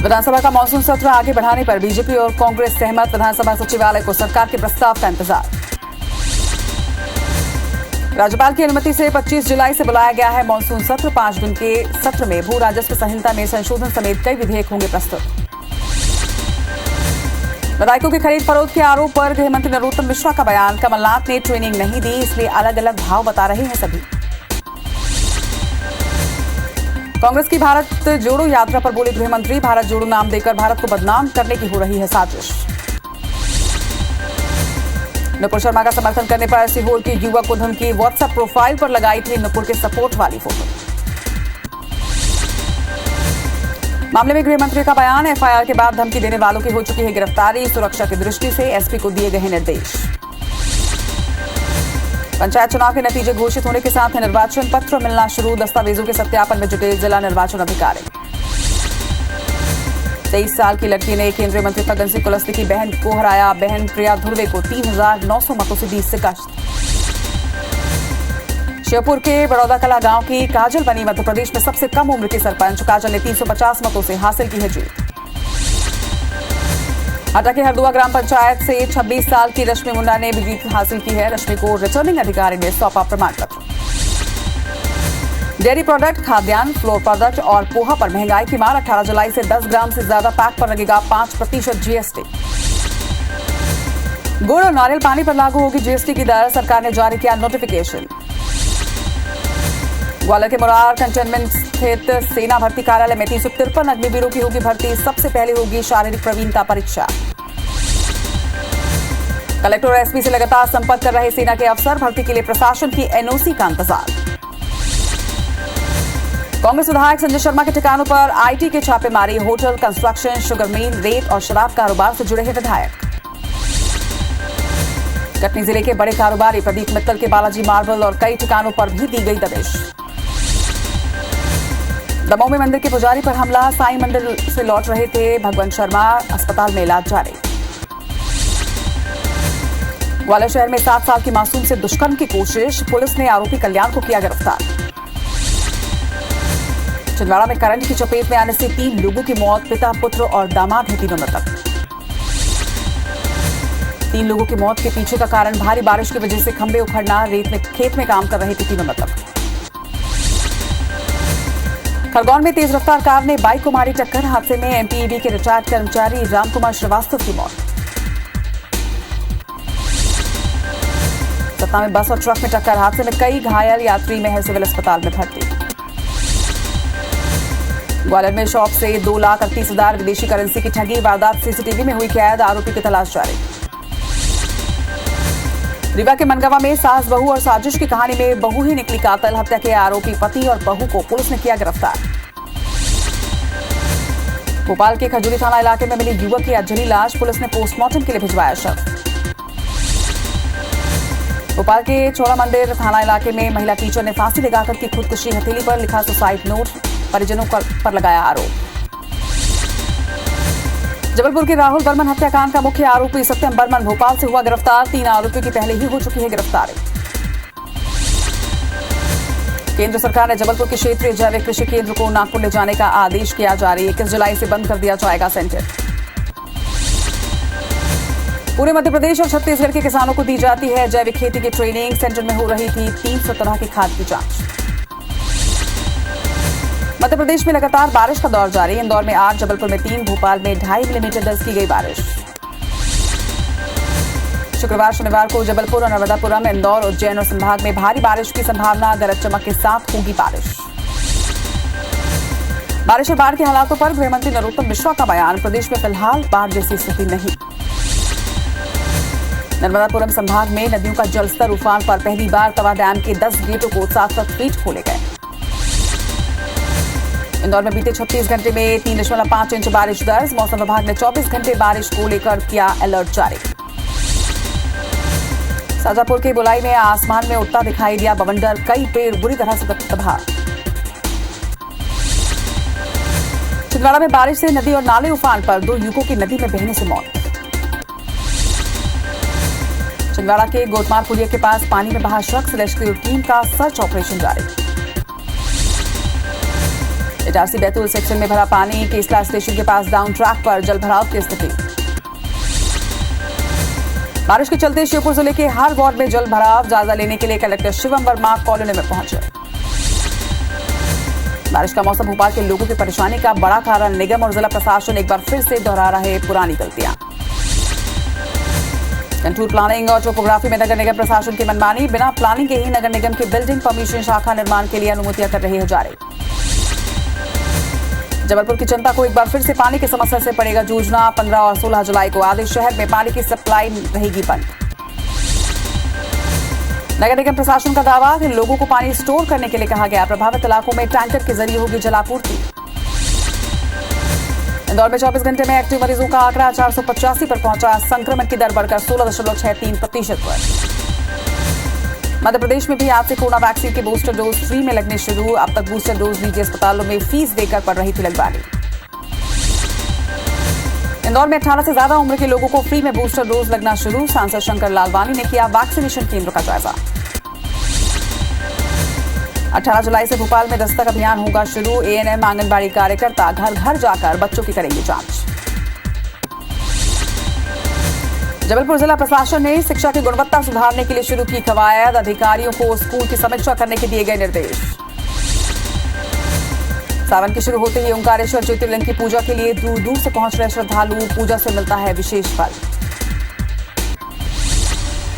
विधानसभा का मानसून सत्र आगे बढ़ाने पर बीजेपी और कांग्रेस सहमत। विधानसभा सचिवालय को सरकार के प्रस्ताव का इंतजार। राज्यपाल की अनुमति से 25 जुलाई से बुलाया गया है मानसून सत्र। 5 दिन के सत्र में भू राजस्व संहिता में संशोधन समेत कई विधेयक होंगे प्रस्तुत। विधायकों की खरीद फरोख्त के आरोप पर गृह मंत्री नरोत्तम मिश्रा का बयान। कमलनाथ ने ट्रेनिंग नहीं दी, इसलिए अलग अलग भाव बता रहे हैं सभी। कांग्रेस की भारत जोड़ो यात्रा पर बोले गृह मंत्री, भारत जोड़ो नाम देकर भारत को बदनाम करने की हो रही है साजिश। नुपुर शर्मा का समर्थन करने पर सीहोर के युवक को धमकी। व्हाट्सएप प्रोफाइल पर लगाई थी नुपुर के सपोर्ट वाली फोटो। मामले में गृह मंत्री का बयान। एफआईआर के बाद धमकी देने वालों की हो चुकी है गिरफ्तारी। सुरक्षा की दृष्टि से एसपी को दिए गए हैं निर्देश। पंचायत चुनाव के नतीजे घोषित होने के साथ निर्वाचन पत्र मिलना शुरू। दस्तावेजों के सत्यापन में जुटे जिला निर्वाचन अधिकारी। 23 साल की लड़की ने केंद्रीय मंत्री फग्गन सिंह कुलस्ते की बहन को हराया। बहन प्रिया धुर्वे को 3,900 मतों से दी शिकस्त। श्योपुर के बड़ौदा कला गांव की काजल बनी मध्य प्रदेश में सबसे कम उम्र की सरपंच। काजल ने 350 मतों से हासिल की है जीत। हटा के हरदुआ ग्राम पंचायत से 26 साल की रश्मि मुंडा ने भी जीत हासिल की है। रश्मि को रिटर्निंग अधिकारी ने सौंपा प्रमाण पत्र। डेयरी प्रोडक्ट, खाद्यान्न, फ्लोर प्रोडक्ट और पोहा पर महंगाई की मार। 18 जुलाई से 10 ग्राम से ज्यादा पैक पर लगेगा 5% जीएसटी। गुड़ और नारियल पानी पर लागू होगी जीएसटी की दर। सरकार ने जारी किया नोटिफिकेशन। ग्वालियर के मुरार कंटेनमेंट स्थित सेना भर्ती कार्यालय में 353 अग्निवीरों की होगी भर्ती। सबसे पहले होगी शारीरिक प्रवीणता परीक्षा। कलेक्टर और एसपी से लगातार संपर्क कर रहे सेना के अफसर। भर्ती के लिए प्रशासन की एनओसी का इंतजार। कांग्रेस विधायक संजय शर्मा के ठिकानों पर आईटी के छापेमारी। होटल, कंस्ट्रक्शन, शुगर मिल, रेत और शराब कारोबार से जुड़े हैं विधायक। कटनी जिले के बड़े कारोबारी प्रदीप मित्तल के बालाजी मार्बल और कई ठिकानों पर भी दी गई दबिश। दमोह में मंदिर के पुजारी पर हमला। साईं मंदिर से लौट रहे थे भगवंत शर्मा, अस्पताल में इलाज जारी। ग्वालियर शहर में 7 साल की मासूम से दुष्कर्म की कोशिश। पुलिस ने आरोपी कल्याण को किया गिरफ्तार। छिंदवाड़ा में करंट की चपेट में आने से 3 लोगों की मौत। पिता, पुत्र और दामाद है तीनों मृतक। 3 लोगों की मौत के पीछे का कारण भारी बारिश की वजह से खंभे उखड़ना। रेत में खेत में काम कर रहे थे तीनों मृतक। खरगोन में तेज रफ्तार कार ने बाइक को मारी टक्कर। हादसे में एमपीईबी के रिटायर्ड कर्मचारी रामकुमार श्रीवास्तव की मौत। सतना में बस और ट्रक में टक्कर। हादसे में कई घायल। यात्री में है सिविल अस्पताल में भर्ती। ग्वालियर में शॉप से 2,38,000 विदेशी करेंसी की ठगी। वारदात सीसीटीवी में हुई कैद। आरोपी की तलाश जारी। रीवा के मनगावा में सास बहू और साजिश की कहानी में बहू ही निकली कातिल। हत्या के आरोपी पति और बहू को पुलिस ने किया गिरफ्तार। भोपाल के खजूरी थाना इलाके में मिली युवक की अधजली लाश। पुलिस ने पोस्टमार्टम के लिए भिजवाया शव। भोपाल के छोड़ा मंदिर थाना इलाके में महिला टीचर ने फांसी लगाकर की खुदकुशी। हथेली पर लिखा सुसाइड नोट। परिजनों पर लगाया आरोप। जबलपुर के राहुल बर्मन हत्याकांड का मुख्य आरोपी सत्यम बर्मन भोपाल से हुआ गिरफ्तार। 3 आरोपियों की पहले ही हो चुकी है गिरफ्तारी। केंद्र सरकार ने जबलपुर के क्षेत्रीय जैविक कृषि केंद्र को नागपुर ले जाने का आदेश किया जारी। 21 जुलाई से बंद कर दिया जाएगा सेंटर। पूरे मध्य प्रदेश और छत्तीसगढ़ के किसानों को दी जाती है जैविक खेती की ट्रेनिंग। सेंटर में हो रही थी 300 तरह की खाद की जांच। मध्य प्रदेश में लगातार बारिश का दौर जारी। इंदौर में 8, जबलपुर में 3, भोपाल में 2.5 मिलीमीटर दर्ज की गई बारिश। शुक्रवार शनिवार को जबलपुर और नर्मदापुरम, इंदौर, उज्जैन और संभाग में भारी बारिश की संभावना। गरज चमक के साथ होगी बारिश। बारिश और बाढ़ के हालातों पर गृह मंत्री नरोत्तम मिश्रा का बयान। प्रदेश में फिलहाल बाढ़ जैसी स्थिति नहीं। नर्मदापुरम संभाग में नदियों का जलस्तर उफान पर। पहली बार तवा डैम के 10 गेटों को 7 फीट खोले गए। इंदौर में बीते 36 घंटे में 3.5 इंच बारिश दर्ज। मौसम विभाग ने 24 घंटे बारिश को लेकर किया अलर्ट जारी। शाजापुर के बुलाई में आसमान में उड़ता दिखाई दिया बवंडर। कई पेड़ बुरी तरह से तबाह। छिंदवाड़ा में बारिश से नदी और नाले उफान पर। 2 युवकों की नदी में बहने से मौत। छिंदवाड़ा के गोटमार पुलिया के पास पानी में बहा शख्स। रेस्क्यू टीम का सर्च ऑपरेशन जारी। इटारसी बैतूल सेक्शन में भरा पानी, केसला स्टेशन के पास डाउन ट्रैक पर जल भराव की स्थिति। बारिश के चलते श्योपुर जिले के हर वार्ड में जल भराव, जायजा लेने के लिए कलेक्टर शिवम वर्मा कॉलोनी में पहुंचे। बारिश का मौसम भोपाल के लोगों की परेशानी का बड़ा कारण, निगम और जिला प्रशासन एक बार फिर से दोहरा रहे पुरानी गलतियां। कंटूर प्लानिंग और टोपोग्राफी में नगर निगम प्रशासन की मनमानी, बिना प्लानिंग के ही नगर निगम की बिल्डिंग परमिशन शाखा निर्माण के लिए अनुमतियां कर रही है जारी। जबलपुर की जनता को एक बार फिर से पानी की समस्या से पड़ेगा जूझना, 15 और 16 जुलाई को आधे शहर में पानी की सप्लाई रहेगी बंद। नगर निगम प्रशासन का दावा कि लोगों को पानी स्टोर करने के लिए कहा गया, प्रभावित इलाकों में टैंकर के जरिए होगी जलापूर्ति। इंदौर में 24 घंटे में एक्टिव मरीजों का आंकड़ा 485 पर पहुंचा, संक्रमण की दर बढ़कर 16.63% पर। मध्य प्रदेश में भी आज से कोरोना वैक्सीन की बूस्टर डोज फ्री में लगने शुरू, अब तक बूस्टर डोज निजी अस्पतालों में फीस देकर पड़ रही थी लगवानी। इंदौर में 18 से ज्यादा उम्र के लोगों को फ्री में बूस्टर डोज लगना शुरू, सांसद शंकर लालवानी ने किया वैक्सीनेशन केंद्र का जायजा। 18 जुलाई से भोपाल में दस्तक अभियान होगा शुरू, एएनएम आंगनबाड़ी कार्यकर्ता घर घर जाकर बच्चों की करेंगे जांच। जबलपुर जिला प्रशासन ने शिक्षा की गुणवत्ता सुधारने के लिए शुरू की कवायद, अधिकारियों को स्कूल की समीक्षा करने के दिए गए निर्देश। सावन के शुरू होते ही ओंकारेश्वर ज्योतिर्लिंग की पूजा के लिए दूर दूर से पहुंच रहे श्रद्धालु, पूजा से मिलता है विशेष फल।